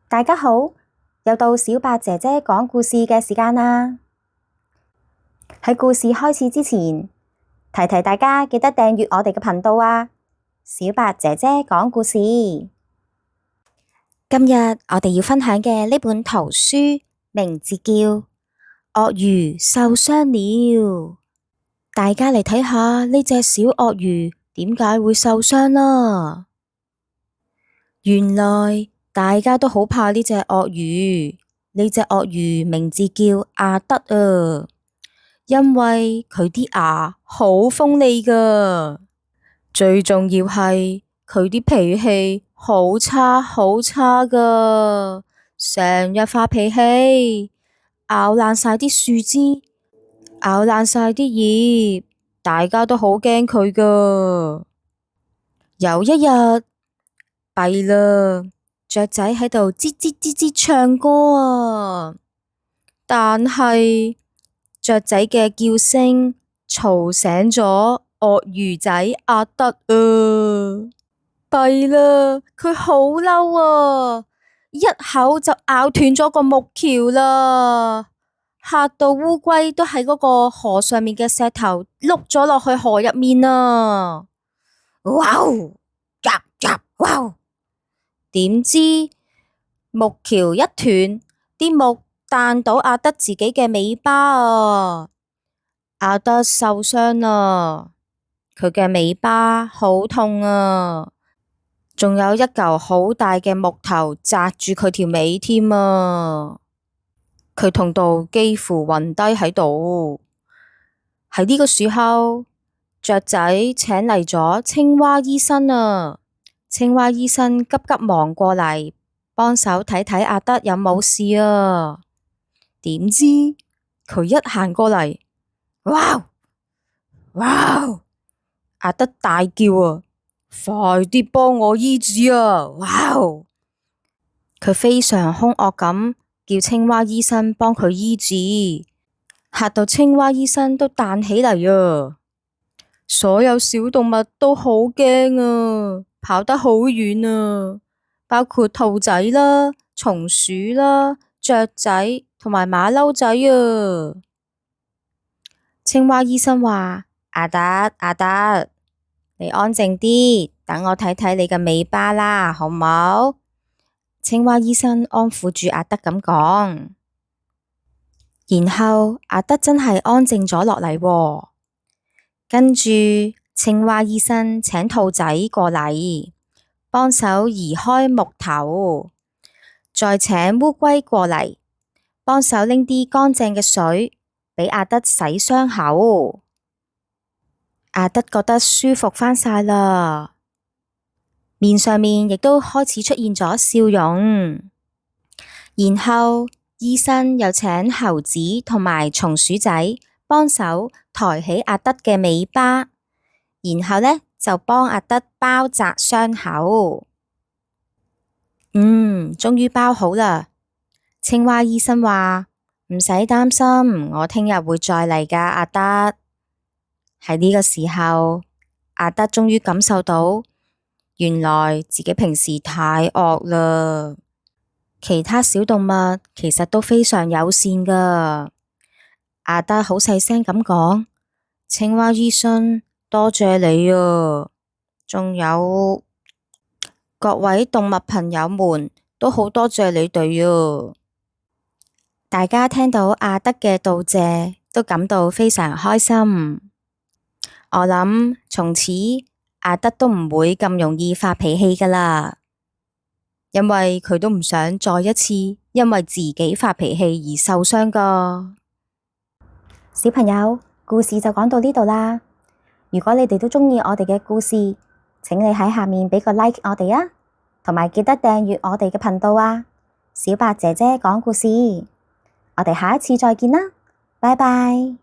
大家好，又到小白姐姐講故事嘅時間啦！喺故事開始之前，提提大家記得訂閱我哋嘅頻道啊！小白姐姐講故事，今日我哋要分享嘅呢本圖書名字叫《鱷魚受傷了》。大家嚟睇下呢隻小鱷魚點解會受傷啦？原來大家都好怕呢隻鱷魚，呢隻鱷魚名字叫阿德啊，因為佢啲牙好鋒利噶，最重要係佢啲脾氣好差好差噶，成日發脾氣，咬爛晒啲樹枝，咬爛晒啲葉，大家都好驚佢噶。有一日，弊啦，雀仔喺度吱吱吱吱唱歌啊，但係雀仔嘅叫聲嘈醒咗鱷魚仔阿德啊，弊啦，佢好嬲啊，一口就咬斷咗個木橋啦，嚇到烏龜都喺嗰個河上面嘅石頭碌咗落去河入面啊！哇哦，夾夾哇哦！點知木橋一斷，啲木彈到阿德自己嘅尾巴啊！阿德受傷啦，佢嘅尾巴好痛啊，仲有一嚿好大嘅木頭紮住佢條尾添啊！佢痛到幾乎暈低喺度。喺呢個時候，雀仔請嚟咗青蛙醫生啊！青蛙醫生急急忙過嚟幫手睇睇阿德有冇事啊！點知佢一行過嚟，哇哇！阿德大叫啊！快啲幫我醫治啊！哇！佢非常兇惡咁叫青蛙醫生幫佢醫治，嚇到青蛙醫生都彈起嚟啊！所有小動物都好驚啊！跑得好遠啊，包括兔仔啦、松鼠啦、雀仔同埋馬騮仔啊。青蛙醫生話：阿德，阿德，你安靜啲，等我睇睇你嘅尾巴啦，好唔好？青蛙醫生安撫住阿德咁講，然後阿德真係安靜咗落嚟喎。跟住青蛙醫生請兔仔過嚟幫手移開木頭，再請烏龜過嚟幫手拎啲乾淨嘅水俾阿德洗傷口。阿德覺得舒服返晒啦，面上面亦都開始出現咗笑容。然後醫生又請猴子同埋松鼠仔幫手抬起阿德嘅尾巴，然後呢就幫阿德包紮傷口。終於包好啦。青蛙醫生話唔使擔心，我聽日會再嚟㗎。阿德喺呢個時候，阿德終於感受到，原來自己平時太惡啦。其他小動物其實都非常友善㗎。阿德好細聲咁講：青蛙醫生，多謝你啊！仲有各位動物朋友們，都好多謝你哋啊！大家聽到阿德嘅道謝，都感到非常開心。我諗從此阿德都唔會咁容易發脾氣㗎喇，因為佢都唔想再一次因為自己發脾氣而受傷㗎。小朋友，故事就講到呢度啦。如果你哋都鍾意我哋嘅故事，請你喺下面畀個 like 我哋啊，同埋記得訂閱我哋嘅頻道啊。小白姐姐講故事，我哋下一次再見啦，拜拜。